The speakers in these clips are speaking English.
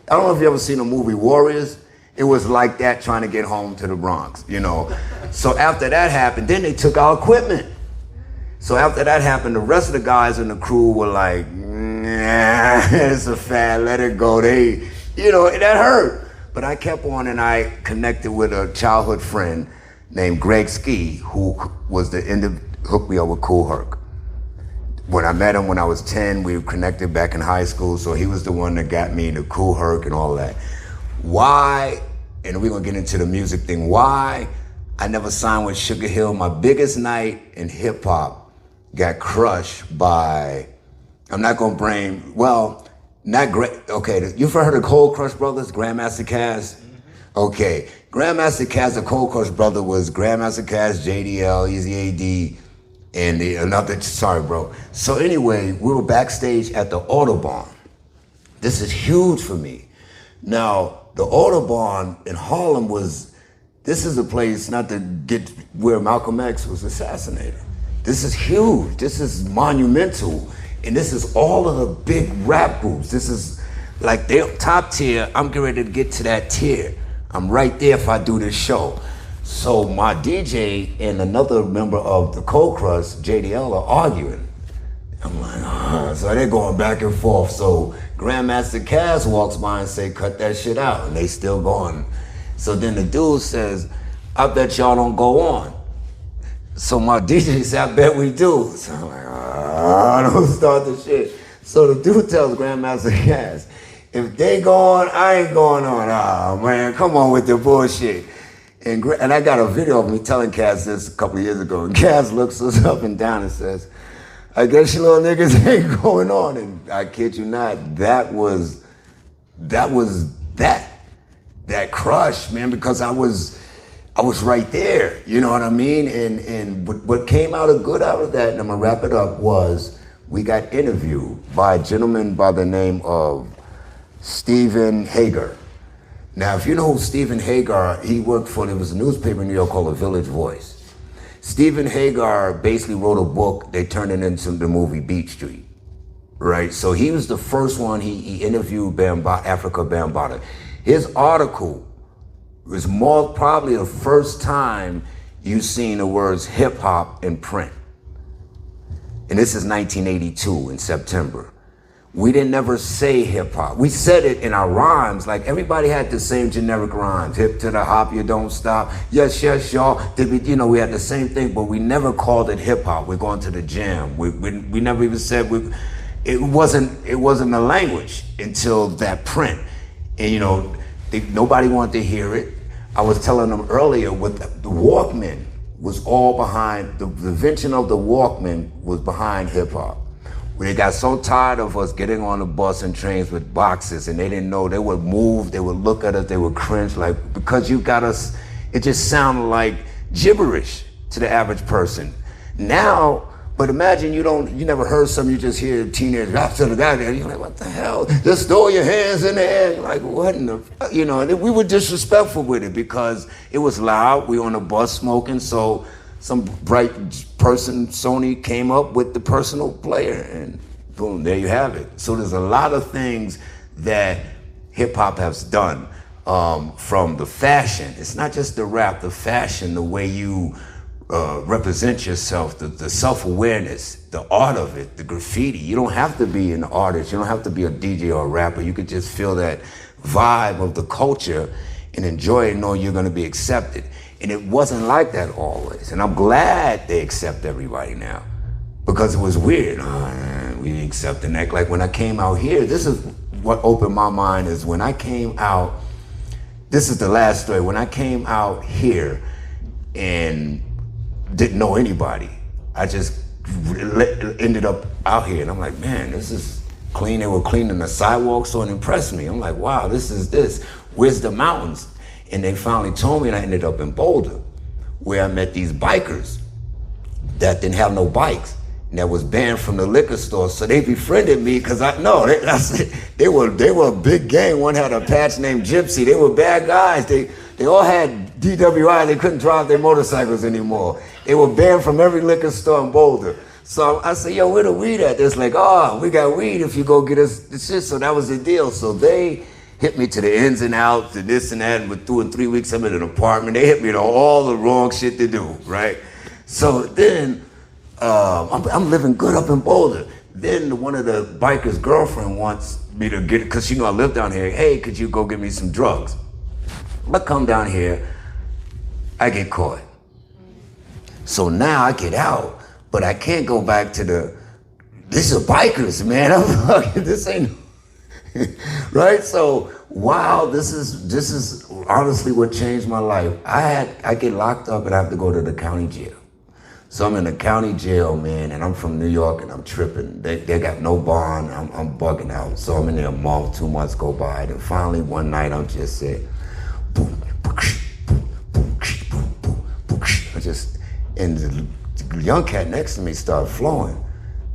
I don't know if you ever seen the movie Warriors. It was like that trying to get home to the Bronx, you know. So after that happened, then they took our equipment. So after that happened, the rest of the guys in the crew were like, nah, it's a fad, let it go. They, you know, that hurt. But I kept on and I connected with a childhood friend named Greg Ski, who was the end of, hooked me up with Kool Herc. When I met him when I was 10, we connected back in high school, so he was the one that got me into Kool Herc and all that. Why, and we're gonna get into the music thing, why I never signed with Sugar Hill. My biggest night in hip hop got crushed by, I'm not gonna blame, well, not great, okay, you've heard of Cold Crush Brothers, Grandmaster Caz? Okay, Grandmaster Caz, the Cold Crush brother was Grandmaster Caz, JDL, Easy AD, and another, sorry bro. So anyway, we were backstage at the Autobahn. This is huge for me. Now, the Autobahn in Harlem was, this is a place not to get where Malcolm X was assassinated. This is huge, this is monumental. And this is all of the big rap groups. This is like their top tier. I'm getting ready to get to that tier. I'm right there if I do this show. So my DJ and another member of the Cold Crush, JDL, are arguing. I'm like, so they're going back and forth. So Grandmaster Caz walks by and say, cut that shit out. And they still going. So then the dude says, I bet y'all don't go on. So my DJ said, I bet we do. So I'm like, don't start the shit. So the dude tells Grandmaster Caz, if they go on, I ain't going on. Oh man, come on with the bullshit. And I got a video of me telling Caz this a couple of years ago. And Caz looks us up and down and says, I guess you little niggas ain't going on. And I kid you not, that was that crush, man, because I was right there, you know what I mean? And what came out of good out of that, and I'm gonna wrap it up, was we got interviewed by a gentleman by the name of Stephen Hagar. Now, if you know who Stephen Hagar, he worked for, there was a newspaper in New York called The Village Voice. Stephen Hagar basically wrote a book, they turned it into the movie Beat Street, right? So he was the first one, he interviewed Africa Bambaataa. His article was more probably the first time you've seen the words hip hop in print. And this is 1982 in September. We didn't never say hip hop. We said it in our rhymes, like everybody had the same generic rhymes. Hip to the hop, you don't stop. Yes, yes, y'all. You know, we had the same thing, but we never called it hip hop. We're going to the jam. We never even said, it wasn't a language until that print. And you know, nobody wanted to hear it. I was telling them earlier, with the Walkman was all behind, the invention of the Walkman was behind hip hop. They got so tired of us getting on the bus and trains with boxes, and they didn't know, they would move, they would look at us, they would cringe, like, because you got us, it just sounded like gibberish to the average person. Now, but imagine you never heard something, you just hear a teenager after the guy there, you're like, what the hell? Just throw your hands in the air. You're like, what in the, you know, and we were disrespectful with it because it was loud, we on the bus smoking, so some bright person, Sony, came up with the personal player, and boom, there you have it. So there's a lot of things that hip hop has done, from the fashion. It's not just the rap, the fashion, the way you represent yourself, the self-awareness, the art of it, the graffiti. You don't have to be an artist, you don't have to be a DJ or a rapper. You could just feel that vibe of the culture and enjoy it, knowing you're gonna be accepted. And it wasn't like that always. And I'm glad they accept everybody now, because it was weird. We accept and act like when I came out here, this is what opened my mind, is when I came out, this is the last story, when I came out here and didn't know anybody, I just ended up out here and I'm like, man, this is clean. They were cleaning the sidewalks, so it impressed me. I'm like, wow, where's the mountains? And they finally told me, and I ended up in Boulder, where I met these bikers that didn't have no bikes, and that was banned from the liquor store. So they befriended me because they were a big gang. One had a patch named Gypsy. They were bad guys. They all had DWI. They couldn't drive their motorcycles anymore. They were banned from every liquor store in Boulder. So I said, yo, where the weed at? It's like, oh, we got weed if you go get us the shit. So that was the deal. So they hit me to the ins and outs and this and that, and within 3 weeks I'm in an apartment. They hit me to all the wrong shit to do, right? So then, I'm living good up in Boulder. Then one of the bikers' girlfriend wants me to get, because she knew I lived down here, hey, could you go get me some drugs? I come down here, I get caught. So now I get out, but I can't go back to this is bikers, man. This ain't, right? So, wow, this is honestly what changed my life. I get locked up and I have to go to the county jail. So I'm in the county jail, man, and I'm from New York and I'm tripping. They got no bond, I'm bugging out. So I'm in there a month, 2 months go by, and finally one night I'm just saying, boom, boom, boom, boom, boom, boom, boom. I just, and the young cat next to me started flowing.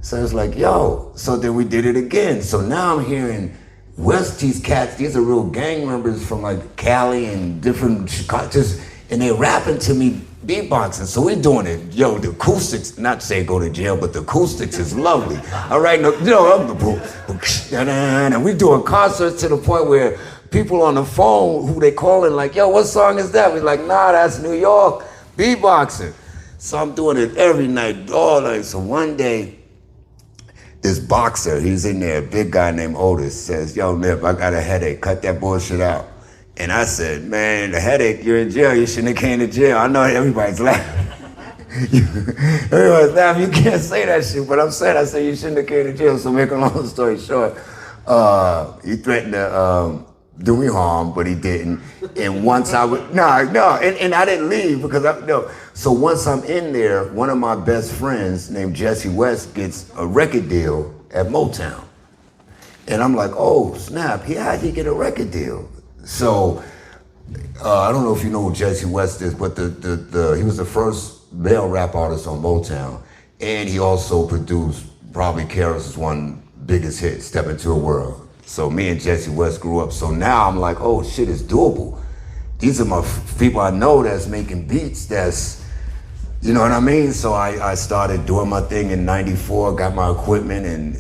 So I was like, yo, so then we did it again. So now I'm hearing these cats, these are real gang members from like Cali and different Chicago, and they're rapping to me, beatboxing. So we're doing it. Yo, the acoustics, not to say go to jail, but the acoustics is lovely. All right, and we're doing concerts to the point where people on the phone who they calling like, yo, what song is that? We're like, nah, that's New York beatboxing. So I'm doing it every night, all night. So one day, this boxer, he's in there, a big guy named Otis, says, yo, Nip, I got a headache, cut that bullshit out. And I said, man, the headache, you're in jail, you shouldn't have came to jail. I know everybody's laughing. Everybody's laughing, you can't say that shit, but I said you shouldn't have came to jail. So make a long story short, he threatened to do me harm, but he didn't. And once I would, and I didn't leave because So once I'm in there, one of my best friends named Jesse West gets a record deal at Motown. And I'm like, oh, snap, how'd he get a record deal? So, I don't know if you know who Jesse West is, but he was the first male rap artist on Motown. And he also produced probably KRS's one biggest hit, Step Into a World. So me and Jesse West grew up. So now I'm like, oh shit, it's doable. These are my people I know that's making beats that's, you know what I mean? So I started doing my thing in '94, got my equipment, and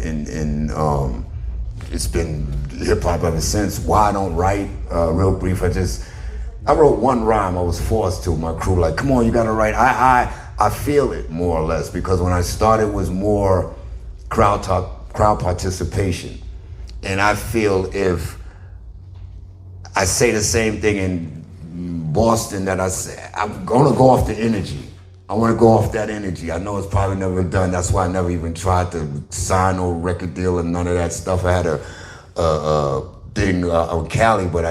it's been hip hop ever since. Why I don't write, real brief, I wrote one rhyme, I was forced to, my crew like, come on, you gotta write. I feel it more or less, because when I started it was more crowd participation. And I feel if I say the same thing in Boston that I say, I'm gonna go off the energy. I want to go off that energy. I know it's probably never done. That's why I never even tried to sign no record deal and none of that stuff. I had a thing on Cali, but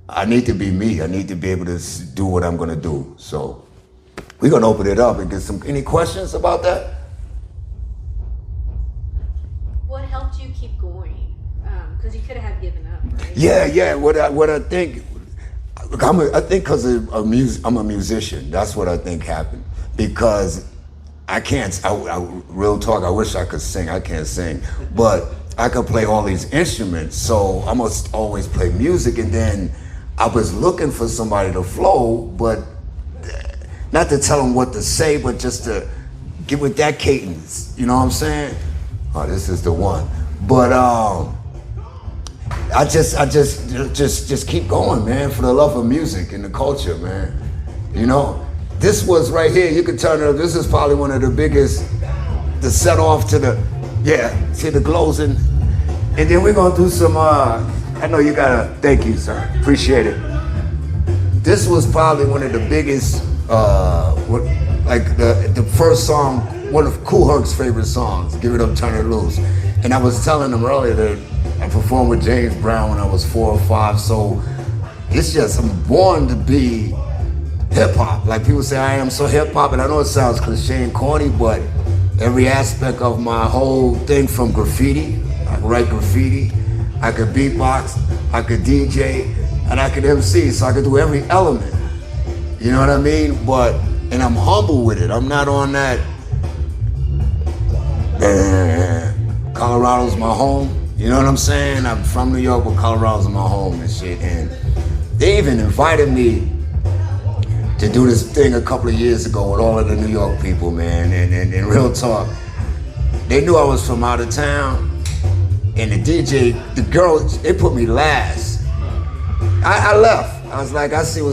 I need to be me. I need to be able to do what I'm gonna do. So we're gonna open it up and get any questions about that? What helped you keep going? Because you could have given up, right? Yeah. What I think, I think because I'm a musician. That's what I think happened. Because I can't, real talk, I wish I could sing. I can't sing. But I could play all these instruments. So I must always play music. And then I was looking for somebody to flow, but not to tell them what to say, but just to get with that cadence. You know what I'm saying? Oh, this is the one. But I just keep going, man, for the love of music and the culture, man. You know, this was right here, you can turn it up. This is probably one of the biggest, to set off to the closing. And then we're gonna do some, I know you gotta, thank you, sir, appreciate it. This was probably one of the biggest, the first song, one of Kool Herc's favorite songs, Give It Up, Turn It Loose. And I was telling them earlier that I performed with James Brown when I was 4 or 5, so it's just, I'm born to be hip hop. Like people say I am so hip hop, and I know it sounds cliche and corny, but every aspect of my whole thing, from graffiti, I could write graffiti, I could beatbox, I could DJ, and I could MC, so I could do every element. You know what I mean? And I'm humble with it. I'm not on that, Colorado's my home. You know what I'm saying? I'm from New York, but Colorado's my home and shit. And they even invited me to do this thing a couple of years ago with all of the New York people, man. And real talk, they knew I was from out of town, And the DJ, the girl, they put me last. I left. I was like, I see what's